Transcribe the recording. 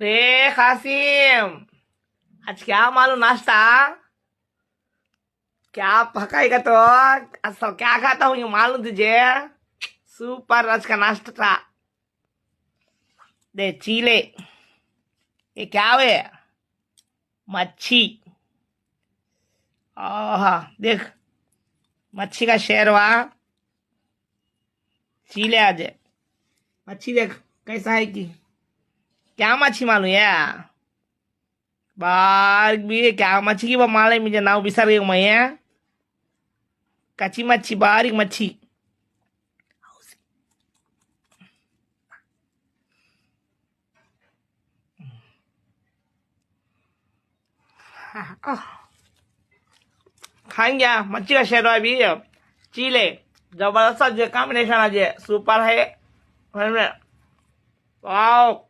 रे कासिम, आज क्या मालूम नाश्ता? क्या पकाएगा तो? असल क्या खाता हूँ ये मालूम तुझे? सुपर आज का नाश्ता था। दे चीले। ये क्या है? मच्छी। आहा, देख, मच्छी का शेरवा। चीले आज है। मच्छी देख कैसा है कि क्या मच्छी मालूम है? बार भी क्या मच्छी की वो माले मुझे नाव बिसर गई मैं है। कच्ची मच्छी, बारीक मच्छी। खाएंगे मच्छी का शेरवा भी। चीले जबरदस्त कॉम्बिनेशन आज है, सुपर है। वाओ।